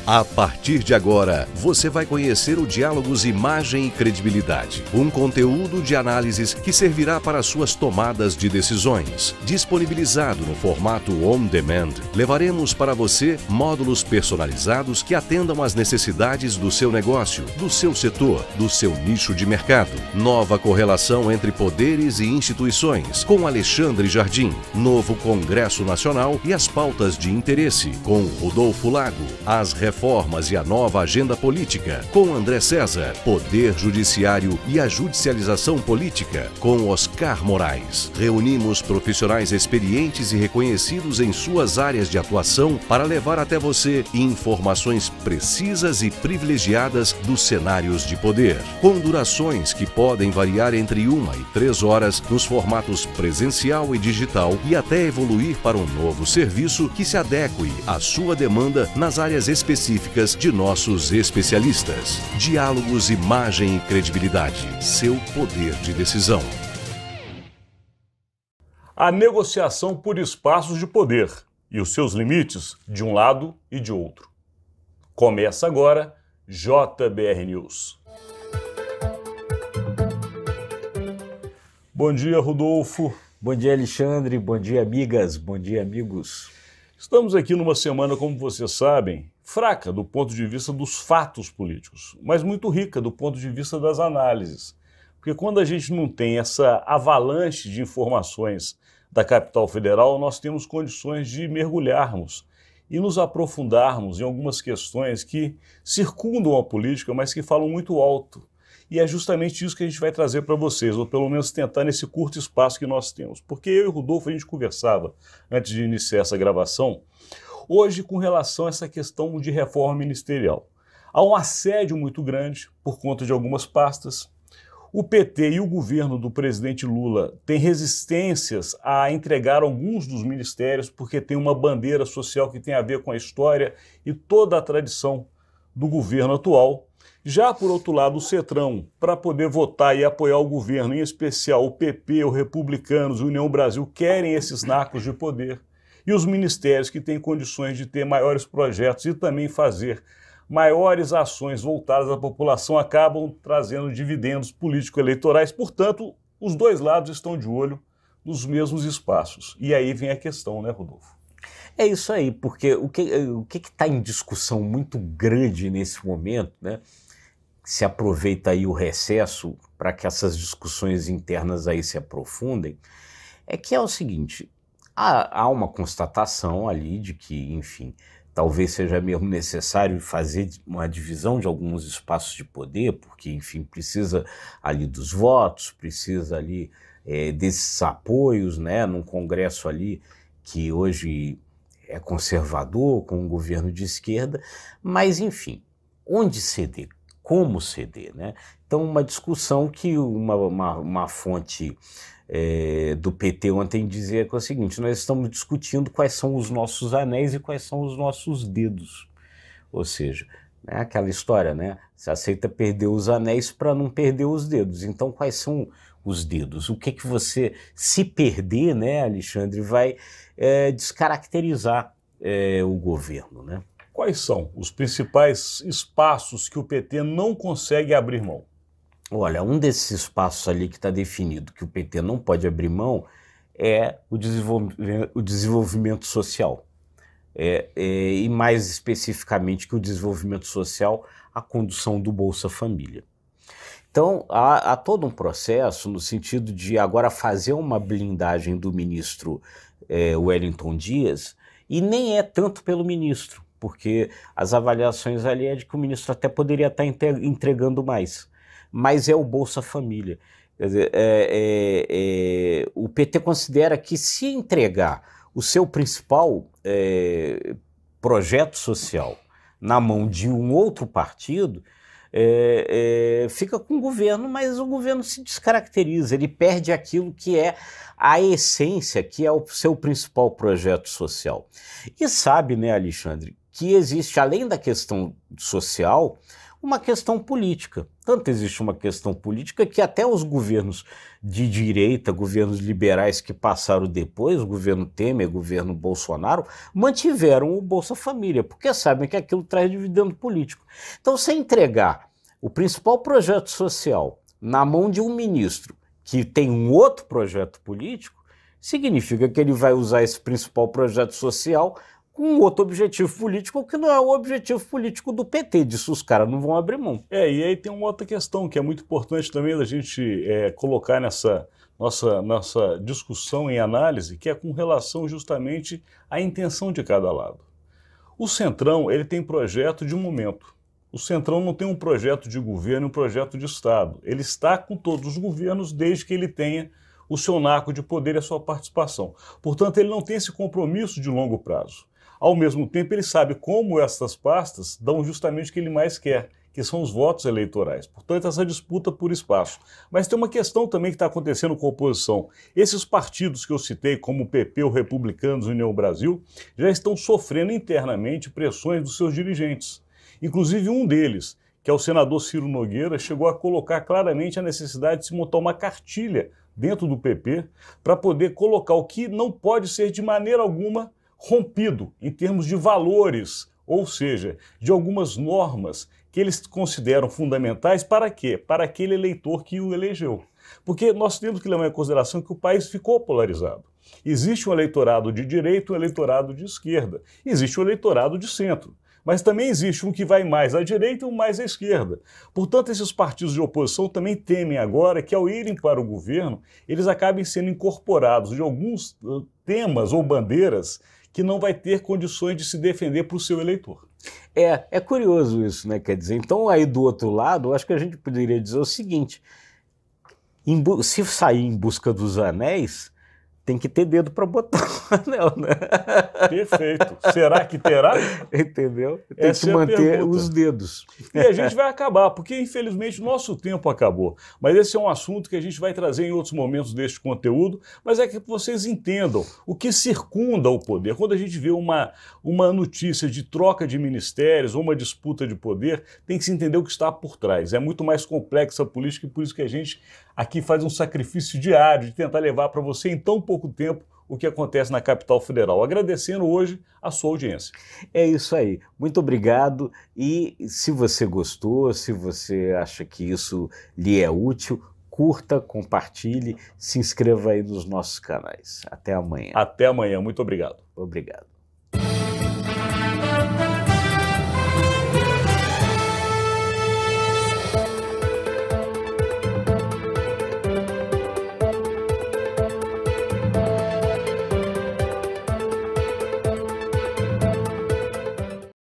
A partir de agora, você vai conhecer o Diálogos Imagem e Credibilidade, um conteúdo de análises que servirá para suas tomadas de decisões. Disponibilizado no formato on demand, levaremos para você módulos personalizados que atendam às necessidades do seu negócio, do seu setor, do seu nicho de mercado. Nova correlação entre poderes e instituições, com Alexandre Jardim. Novo Congresso Nacional e as pautas de interesse, com Rodolfo Lago. As reformas e a nova agenda política, com André César. Poder Judiciário e a judicialização política, com Oscar Moraes. Reunimos profissionais experientes e reconhecidos em suas áreas de atuação para levar até você informações precisas e privilegiadas dos cenários de poder, com durações que podem variar entre 1 e 3 horas nos formatos presencial e digital e até evoluir para um novo serviço que se adeque à sua demanda nas áreas específicas de nossos especialistas. Diálogos, Imagem e Credibilidade. Seu poder de decisão. A negociação por espaços de poder e os seus limites de um lado e de outro. Começa agora JBR News. Bom dia, Rodolfo. Bom dia, Alexandre. Bom dia, amigas. Bom dia, amigos. Estamos aqui numa semana, como vocês sabem, fraca do ponto de vista dos fatos políticos, mas muito rica do ponto de vista das análises. Porque quando a gente não tem essa avalanche de informações da capital federal, nós temos condições de mergulharmos e nos aprofundarmos em algumas questões que circundam a política, mas que falam muito alto. E é justamente isso que a gente vai trazer para vocês, ou pelo menos tentar nesse curto espaço que nós temos. Porque eu e o Rodolfo, a gente conversava, antes de iniciar essa gravação, hoje com relação a essa questão de reforma ministerial. Há um assédio muito grande por conta de algumas pastas. O PT e o governo do presidente Lula têm resistências a entregar alguns dos ministérios porque tem uma bandeira social que tem a ver com a história e toda a tradição do governo atual. Já, por outro lado, o Cetrão, para poder votar e apoiar o governo, em especial o PP, o Republicanos e o União Brasil, querem esses nacos de poder. E os ministérios que têm condições de ter maiores projetos e também fazer maiores ações voltadas à população acabam trazendo dividendos político-eleitorais. Portanto, os dois lados estão de olho nos mesmos espaços. E aí vem a questão, né, Rodolfo? É isso aí, porque o que está em discussão muito grande nesse momento, né? Se aproveita aí o recesso para que essas discussões internas aí se aprofundem, é que é o seguinte, há uma constatação ali de que, enfim, talvez seja mesmo necessário fazer uma divisão de alguns espaços de poder, porque, enfim, precisa ali dos votos, precisa ali desses apoios, né, num Congresso ali que hoje é conservador, com um governo de esquerda, mas, enfim, onde ceder? Como ceder, né? Então, uma discussão que uma fonte do PT ontem dizia que é o seguinte, nós estamos discutindo quais são os nossos anéis e quais são os nossos dedos. Ou seja, né, aquela história, né? Você aceita perder os anéis para não perder os dedos. Então, quais são os dedos? O que que você, se perder, né, Alexandre, vai descaracterizar o governo, né? Quais são os principais espaços que o PT não consegue abrir mão? Olha, um desses espaços ali que está definido que o PT não pode abrir mão é o desenvolvimento social. E mais especificamente que o desenvolvimento social, a condução do Bolsa Família. Então, há todo um processo no sentido de agora fazer uma blindagem do ministro Wellington Dias, e nem é tanto pelo ministro, porque as avaliações ali é de que o ministro até poderia estar entregando mais, mas é o Bolsa Família. Quer dizer, o PT considera que se entregar o seu principal projeto social na mão de um outro partido, fica com o governo, mas o governo se descaracteriza, ele perde aquilo que é a essência, que é o seu principal projeto social. E sabe, né, Alexandre, que existe, além da questão social, uma questão política. Tanto existe uma questão política que até os governos de direita, governos liberais que passaram depois, o governo Temer, o governo Bolsonaro, mantiveram o Bolsa Família, porque sabem que aquilo traz dividendo político. Então, se entregar o principal projeto social na mão de um ministro que tem um outro projeto político, significa que ele vai usar esse principal projeto social com um outro objetivo político que não é o objetivo político do PT. Disso os caras não vão abrir mão. E aí tem uma outra questão que é muito importante também da gente colocar nessa nossa discussão em análise, que é com relação justamente à intenção de cada lado. O Centrão, ele tem projeto de momento. O Centrão não tem um projeto de governo, um projeto de Estado. Ele está com todos os governos desde que ele tenha o seu naco de poder e a sua participação. Portanto, ele não tem esse compromisso de longo prazo. Ao mesmo tempo, ele sabe como essas pastas dão justamente o que ele mais quer, que são os votos eleitorais. Portanto, essa disputa por espaço. Mas tem uma questão também que está acontecendo com a oposição. Esses partidos que eu citei, como o PP, o Republicanos e o União Brasil, já estão sofrendo internamente pressões dos seus dirigentes. Inclusive um deles, que é o senador Ciro Nogueira, chegou a colocar claramente a necessidade de se montar uma cartilha dentro do PP para poder colocar o que não pode ser de maneira alguma rompido em termos de valores, ou seja, de algumas normas que eles consideram fundamentais para quê? Para aquele eleitor que o elegeu. Porque nós temos que levar em consideração que o país ficou polarizado. Existe um eleitorado de direita e um eleitorado de esquerda. Existe um eleitorado de centro. Mas também existe um que vai mais à direita e um mais à esquerda. Portanto, esses partidos de oposição também temem agora que, ao irem para o governo, eles acabem sendo incorporados de alguns temas ou bandeiras que não vai ter condições de se defender para o seu eleitor. É curioso isso, né? Quer dizer, então aí do outro lado, eu acho que a gente poderia dizer o seguinte, se sair em busca dos anéis, tem que ter dedo para botar o anel, né? Perfeito. Será que terá? Entendeu? Tem que manter os dedos. E a gente vai acabar, porque infelizmente o nosso tempo acabou. Mas esse é um assunto que a gente vai trazer em outros momentos deste conteúdo, mas é que vocês entendam o que circunda o poder. Quando a gente vê uma notícia de troca de ministérios ou uma disputa de poder, tem que se entender o que está por trás. É muito mais complexa a política e por isso que a gente aqui faz um sacrifício diário de tentar levar para você em tão pouco tempo o que acontece na capital federal. Agradecendo hoje a sua audiência. É isso aí. Muito obrigado. E se você gostou, se você acha que isso lhe é útil, curta, compartilhe, se inscreva aí nos nossos canais. Até amanhã. Até amanhã. Muito obrigado. Obrigado.